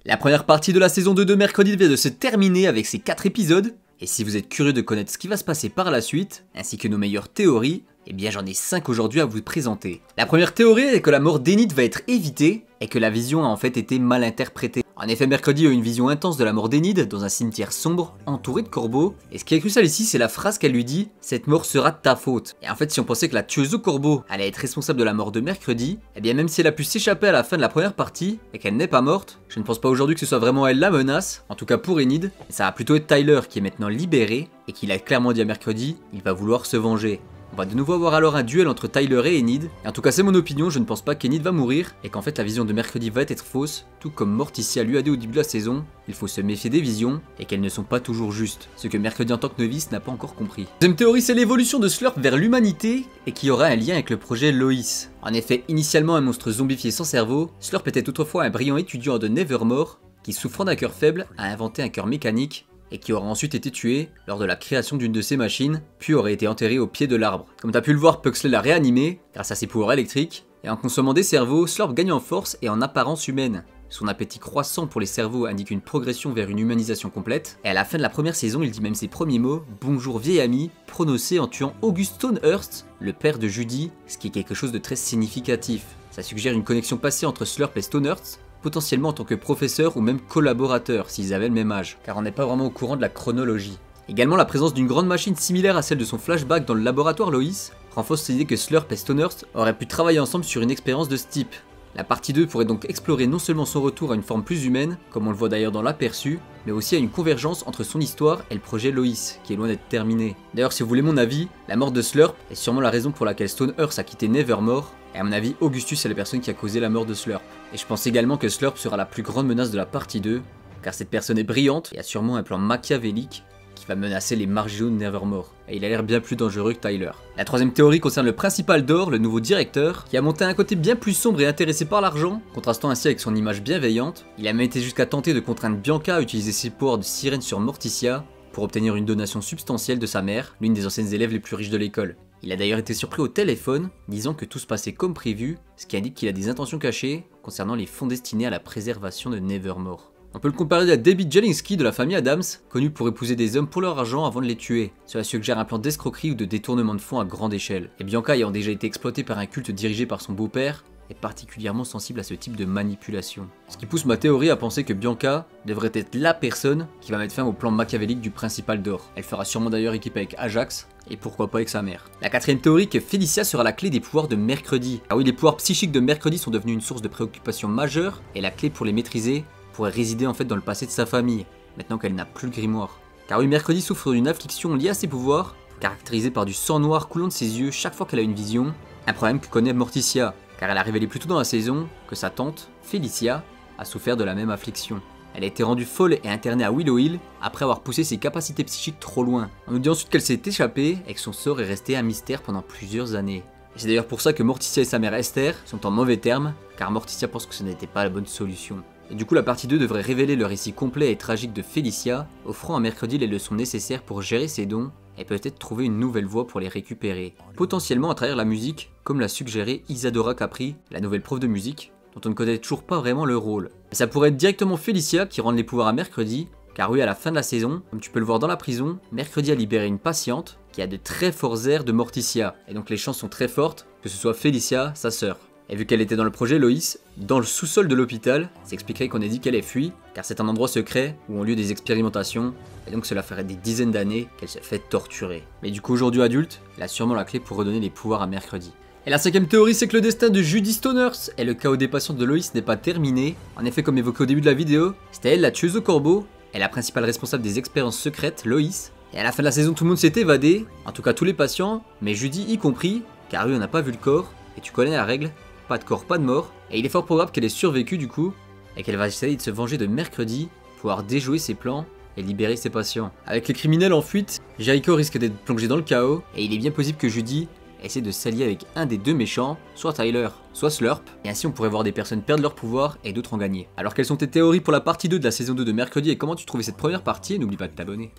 La première partie de la saison 2 de Mercredi vient de se terminer avec ses 4 épisodes, et si vous êtes curieux de connaître ce qui va se passer par la suite, ainsi que nos meilleures théories, eh bien j'en ai 5 aujourd'hui à vous présenter. La première théorie est que la mort d'Enid va être évitée, et que la vision a en fait été mal interprétée. En effet, Mercredi a eu une vision intense de la mort d'Enid dans un cimetière sombre, entouré de corbeaux, et ce qui est crucial ici c'est la phrase qu'elle lui dit « Cette mort sera de ta faute ». Et en fait si on pensait que la tueuse aux corbeaux allait être responsable de la mort de Mercredi, eh bien même si elle a pu s'échapper à la fin de la première partie, et qu'elle n'est pas morte, je ne pense pas aujourd'hui que ce soit vraiment elle la menace, en tout cas pour Enid, ça va plutôt être Tyler qui est maintenant libéré, et qu'il a clairement dit à Mercredi, il va vouloir se venger. On va de nouveau avoir alors un duel entre Tyler et Enid, et en tout cas c'est mon opinion, je ne pense pas qu'Enid va mourir, et qu'en fait la vision de Mercredi va être fausse, tout comme Morticia lui a dit au début de la saison, il faut se méfier des visions, et qu'elles ne sont pas toujours justes, ce que Mercredi en tant que novice n'a pas encore compris. Deuxième théorie, c'est l'évolution de Slurp vers l'humanité, et qui aura un lien avec le projet Lois. En effet, initialement un monstre zombifié sans cerveau, Slurp était autrefois un brillant étudiant de Nevermore, qui souffrant d'un cœur faible, a inventé un cœur mécanique, et qui aura ensuite été tué lors de la création d'une de ses machines, puis aurait été enterré au pied de l'arbre. Comme t'as pu le voir, Puxley l'a réanimé grâce à ses pouvoirs électriques, et en consommant des cerveaux, Slurp gagne en force et en apparence humaine. Son appétit croissant pour les cerveaux indique une progression vers une humanisation complète, et à la fin de la première saison, il dit même ses premiers mots « Bonjour vieil ami », prononcé en tuant August Stonehurst, le père de Judy, ce qui est quelque chose de très significatif. Ça suggère une connexion passée entre Slurp et Stonehurst, potentiellement en tant que professeur ou même collaborateur s'ils avaient le même âge, car on n'est pas vraiment au courant de la chronologie. Également la présence d'une grande machine similaire à celle de son flashback dans le laboratoire Lois renforce l'idée que Slurp et Stonehurst auraient pu travailler ensemble sur une expérience de ce type. La partie 2 pourrait donc explorer non seulement son retour à une forme plus humaine, comme on le voit d'ailleurs dans l'aperçu, mais aussi à une convergence entre son histoire et le projet Lois, qui est loin d'être terminé. D'ailleurs si vous voulez mon avis, la mort de Slurp est sûrement la raison pour laquelle Stonehurst a quitté Nevermore, et à mon avis Augustus est la personne qui a causé la mort de Slurp. Et je pense également que Slurp sera la plus grande menace de la partie 2, car cette personne est brillante et a sûrement un plan machiavélique qui va menacer les marginaux de Nevermore, et il a l'air bien plus dangereux que Tyler. La troisième théorie concerne le principal d'Or, le nouveau directeur, qui a monté un côté bien plus sombre et intéressé par l'argent, contrastant ainsi avec son image bienveillante. Il a même été jusqu'à tenter de contraindre Bianca à utiliser ses pouvoirs de sirène sur Morticia, pour obtenir une donation substantielle de sa mère, l'une des anciennes élèves les plus riches de l'école. Il a d'ailleurs été surpris au téléphone, disant que tout se passait comme prévu, ce qui indique qu'il a des intentions cachées concernant les fonds destinés à la préservation de Nevermore. On peut le comparer à Debbie Jelinski de la famille Adams, connue pour épouser des hommes pour leur argent avant de les tuer. Cela suggère un plan d'escroquerie ou de détournement de fonds à grande échelle. Et Bianca ayant déjà été exploitée par un culte dirigé par son beau-père, est particulièrement sensible à ce type de manipulation. Ce qui pousse ma théorie à penser que Bianca devrait être la personne qui va mettre fin au plan machiavélique du principal d'Or. Elle fera sûrement d'ailleurs équipe avec Ajax, et pourquoi pas avec sa mère. La quatrième théorie, que Felicia sera la clé des pouvoirs de Mercredi. Ah oui, les pouvoirs psychiques de Mercredi sont devenus une source de préoccupation majeure, et la clé pour les maîtriser pourrait résider en fait dans le passé de sa famille, maintenant qu'elle n'a plus le grimoire. Car oui, Mercredi souffre d'une affliction liée à ses pouvoirs, caractérisée par du sang noir coulant de ses yeux chaque fois qu'elle a une vision, un problème que connaît Morticia, car elle a révélé plus tôt dans la saison que sa tante, Felicia, a souffert de la même affliction. Elle a été rendue folle et internée à Willow Hill après avoir poussé ses capacités psychiques trop loin. On nous dit ensuite qu'elle s'est échappée et que son sort est resté un mystère pendant plusieurs années. Et c'est d'ailleurs pour ça que Morticia et sa mère Esther sont en mauvais termes, car Morticia pense que ce n'était pas la bonne solution. Et du coup la partie 2 devrait révéler le récit complet et tragique de Felicia, offrant à Mercredi les leçons nécessaires pour gérer ses dons, et peut-être trouver une nouvelle voie pour les récupérer. Potentiellement à travers la musique, comme l'a suggéré Isadora Capri, la nouvelle prof de musique, dont on ne connaît toujours pas vraiment le rôle. Et ça pourrait être directement Felicia qui rende les pouvoirs à Mercredi, car oui, à la fin de la saison, comme tu peux le voir dans la prison, Mercredi a libéré une patiente qui a de très forts airs de Morticia, et donc les chances sont très fortes que ce soit Felicia, sa sœur. Et vu qu'elle était dans le projet Lois, dans le sous-sol de l'hôpital, ça expliquerait qu'on ait dit qu'elle ait fui, car c'est un endroit secret où ont lieu des expérimentations, et donc cela ferait des dizaines d'années qu'elle se fait torturer. Mais du coup aujourd'hui adulte, elle a sûrement la clé pour redonner les pouvoirs à Mercredi. Et la cinquième théorie, c'est que le destin de Judy Stonehurst et le chaos des patients de Lois n'est pas terminé. En effet, comme évoqué au début de la vidéo, c'était elle la tueuse au corbeau, et la principale responsable des expériences secrètes, Lois. Et à la fin de la saison, tout le monde s'est évadé, en tout cas tous les patients, mais Judy y compris, car lui on n'a pas vu le corps, et tu connais la règle. Pas de corps, pas de mort, et il est fort probable qu'elle ait survécu du coup, et qu'elle va essayer de se venger de Mercredi, pouvoir déjouer ses plans et libérer ses patients. Avec les criminels en fuite, Jericho risque d'être plongé dans le chaos, et il est bien possible que Judy essaie de s'allier avec un des deux méchants, soit Tyler, soit Slurp, et ainsi on pourrait voir des personnes perdre leur pouvoir et d'autres en gagner. Alors quelles sont tes théories pour la partie 2 de la saison 2 de Mercredi et comment tu trouvais cette première partie, et n'oublie pas de t'abonner.